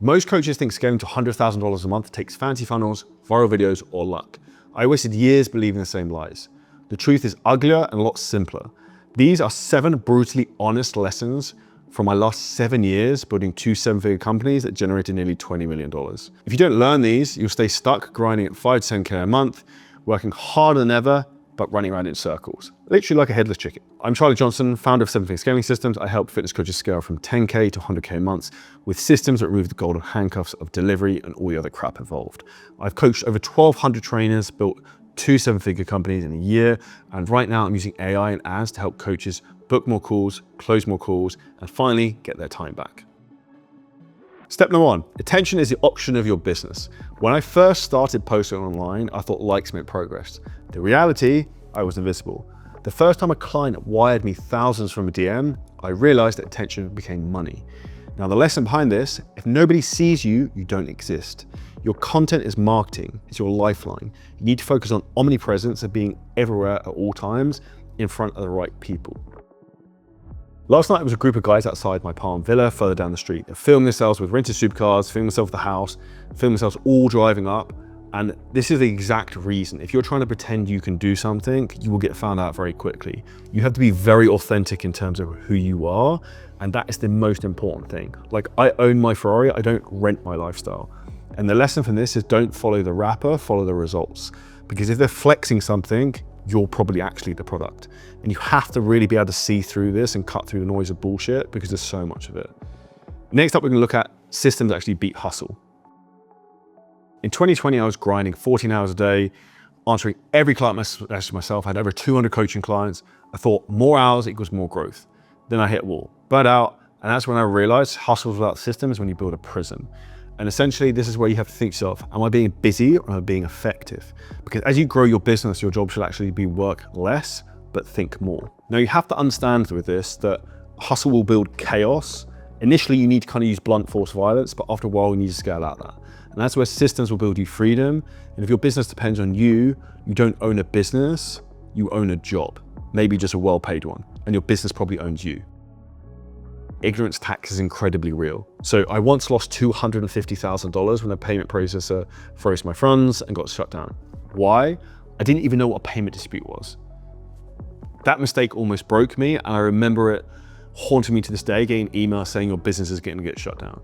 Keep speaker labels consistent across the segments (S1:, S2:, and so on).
S1: Most coaches think scaling to $100,000 a month takes fancy funnels, viral videos, or luck. I wasted years believing the same lies. The truth is uglier and a lot simpler. These are 7 brutally honest lessons from my last 7 years building 2 7-figure companies that generated nearly $20 million. If you don't learn these, you'll stay stuck grinding at 5 to 10K a month, working harder than ever, but running around in circles, literally like a headless chicken. I'm Charlie Johnson, founder of 7-Figure Scaling Systems. I help fitness coaches scale from 10K to 100K months with systems that remove the golden handcuffs of delivery and all the other crap involved. I've coached over 1,200 trainers, built 2 7-figure companies in a year, and right now I'm using AI and ads to help coaches book more calls, close more calls, and finally get their time back. Step number 1, attention is the oxygen of your business. When I first started posting online, I thought likes meant progress. The reality, I was invisible. The first time a client wired me thousands from a DM, I realized that attention became money. Now the lesson behind this, if nobody sees you, you don't exist. Your content is marketing, it's your lifeline. You need to focus on omnipresence and being everywhere at all times in front of the right people. Last night, it was a group of guys outside my Palm Villa further down the street. They filmed themselves with rented supercars, filmed themselves the house, filmed themselves all driving up. And this is the exact reason. If you're trying to pretend you can do something, you will get found out very quickly. You have to be very authentic in terms of who you are. And that is the most important thing. Like, I own my Ferrari, I don't rent my lifestyle. And the lesson from this is don't follow the rapper, follow the results. Because if they're flexing something, you're probably actually the product. And you have to really be able to see through this and cut through the noise of bullshit because there's so much of it. Next up, we're gonna look at systems that actually beat hustle. In 2020, I was grinding 14 hours a day, answering every client message myself. I had over 200 coaching clients. I thought more hours equals more growth. Then I hit a wall, burnt out, and that's when I realized hustle without systems when you build a prison. And essentially, this is where you have to think to yourself, am I being busy or am I being effective? Because as you grow your business, your job should actually be work less, but think more. Now you have to understand with this that hustle will build chaos. Initially, you need to kind of use blunt force violence, but after a while, you need to scale out that. And that's where systems will build you freedom. And if your business depends on you, you don't own a business, you own a job, maybe just a well-paid one, and your business probably owns you. Ignorance tax is incredibly real. So I once lost $250,000 when a payment processor froze my funds and got shut down. Why? I didn't even know what a payment dispute was. That mistake almost broke me, and I remember it haunting me to this day, getting emails saying your business is going to get shut down.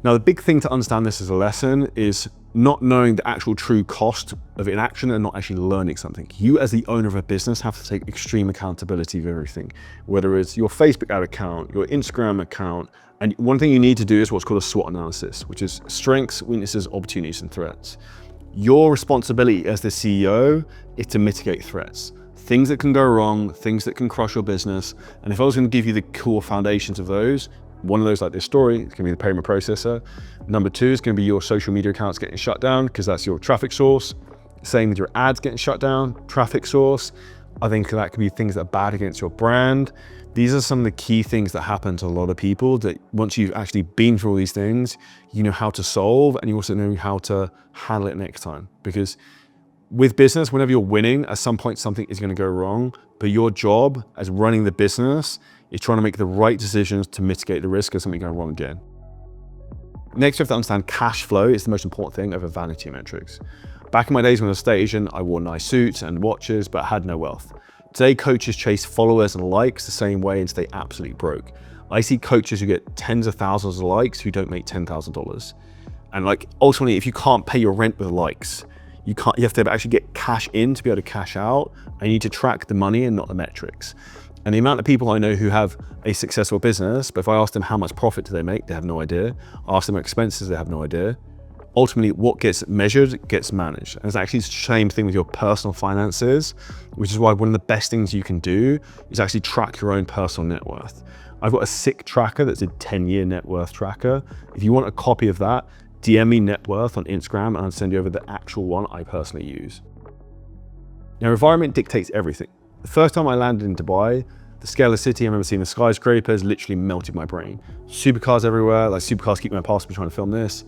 S1: Now, the big thing to understand this as a lesson is not knowing the actual true cost of inaction and not actually learning something. You as the owner of a business have to take extreme accountability of everything, whether it's your Facebook ad account, your Instagram account. And one thing you need to do is what's called a SWOT analysis, which is strengths, weaknesses, opportunities, and threats. Your responsibility as the CEO is to mitigate threats. Things that can go wrong, things that can crush your business. And if I was going to give you the core foundations of those, one of those, like this story, it's gonna be the payment processor. Number 2 is gonna be your social media accounts getting shut down because that's your traffic source. Same with your ads getting shut down, traffic source. I think that could be things that are bad against your brand. These are some of the key things that happen to a lot of people that once you've actually been through all these things, you know how to solve and you also know how to handle it next time. Because with business, whenever you're winning, at some point something is gonna go wrong, but your job as running the business is trying to make the right decisions to mitigate the risk of something going wrong again. Next, you have to understand cash flow is the most important thing over vanity metrics. Back in my days when I was a estate agent, I wore nice suits and watches, but had no wealth. Today, coaches chase followers and likes the same way and stay absolutely broke. I see coaches who get tens of thousands of likes who don't make $10,000. And like, ultimately, if you can't pay your rent with likes, you have to actually get cash in to be able to cash out. And you need to track the money and not the metrics. And the amount of people I know who have a successful business, but if I ask them how much profit do they make, they have no idea. I ask them expenses, they have no idea. Ultimately, what gets measured gets managed. And it's actually the same thing with your personal finances, which is why one of the best things you can do is actually track your own personal net worth. I've got a sick tracker that's a 10-year net worth tracker. If you want a copy of that, DM me net worth on Instagram and I'll send you over the actual one I personally use. Now, environment dictates everything. The first time I landed in Dubai, the scale of the city, I remember seeing the skyscrapers, literally melted my brain. Supercars everywhere, like supercars keep my passport trying to film this.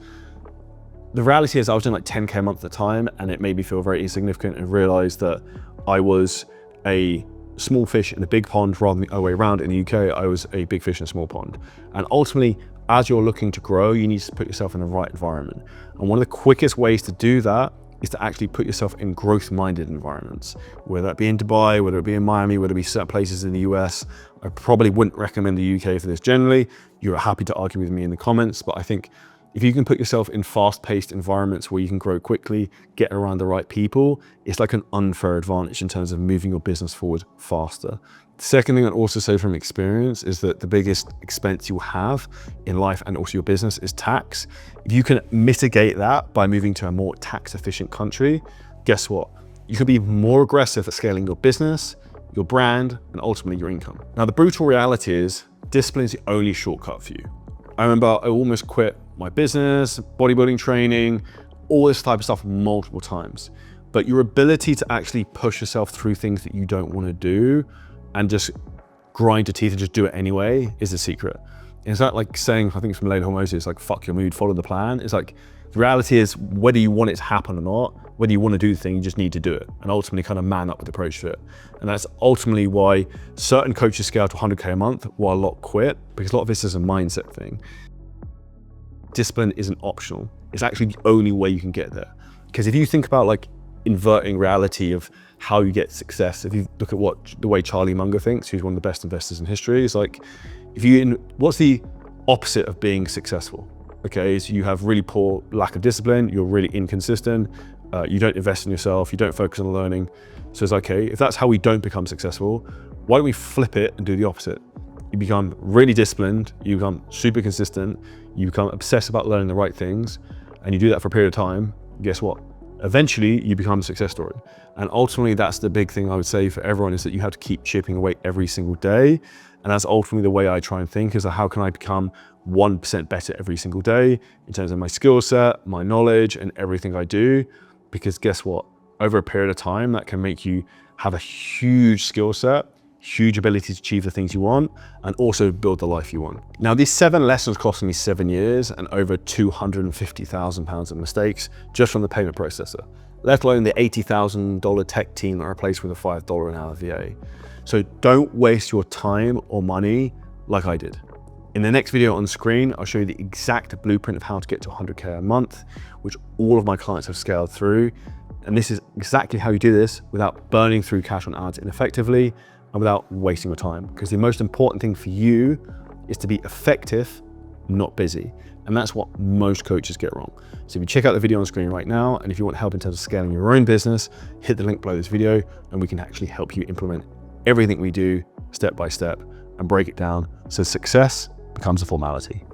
S1: The reality is I was doing like 10K a month at the time and it made me feel very insignificant and realized that I was a small fish in a big pond rather than the other way around. In the UK, I was a big fish in a small pond. And ultimately, as you're looking to grow, you need to put yourself in the right environment. And one of the quickest ways to do that is to actually put yourself in growth-minded environments, whether that be in Dubai, whether it be in Miami, whether it be certain places in the US. I probably wouldn't recommend the UK for this generally. You're happy to argue with me in the comments, but I think if you can put yourself in fast-paced environments where you can grow quickly, get around the right people, it's like an unfair advantage in terms of moving your business forward faster. The second thing I'd also say from experience is that the biggest expense you'll have in life and also your business is tax. If you can mitigate that by moving to a more tax-efficient country, guess what? You can be more aggressive at scaling your business, your brand, and ultimately your income. Now, the brutal reality is discipline is the only shortcut for you. I remember I almost quit my business, bodybuilding training, all this type of stuff multiple times. But your ability to actually push yourself through things that you don't want to do and just grind your teeth and just do it anyway is the secret. It's not like saying, I think it's from Laila Hormozi, it's like, fuck your mood, follow the plan. It's like, the reality is whether you want it to happen or not, whether you want to do the thing, you just need to do it and ultimately kind of man up with the approach to it. And that's ultimately why certain coaches scale to 100K a month while a lot quit, because a lot of this is a mindset thing. Discipline isn't optional. It's actually the only way you can get there. Because if you think about like inverting reality of how you get success, if you look at the way Charlie Munger thinks, who's one of the best investors in history, is like, what's the opposite of being successful? Okay, so you have really poor lack of discipline, you're really inconsistent, you don't invest in yourself, you don't focus on learning. So it's like, okay, if that's how we don't become successful, why don't we flip it and do the opposite? You become really disciplined, you become super consistent, you become obsessed about learning the right things, and you do that for a period of time, guess what? Eventually you become a success story. And ultimately that's the big thing I would say for everyone, is that you have to keep chipping away every single day. And that's ultimately the way I try and think, is how can I become 1% better every single day in terms of my skill set, my knowledge, and everything I do. Because guess what? Over a period of time, that can make you have a huge skill set, huge ability to achieve the things you want, and also build the life you want. Now, these 7 lessons cost me 7 years and over £250,000 of mistakes just from the payment processor, let alone the $80,000 tech team that I replaced with a $5 an hour VA. So don't waste your time or money like I did. In the next video on screen, I'll show you the exact blueprint of how to get to 100K a month, which all of my clients have scaled through. And this is exactly how you do this without burning through cash on ads ineffectively and without wasting your time. Because the most important thing for you is to be effective, not busy. And that's what most coaches get wrong. So if you check out the video on screen right now, and if you want help in terms of scaling your own business, hit the link below this video and we can actually help you implement everything we do step by step and break it down so success becomes a formality.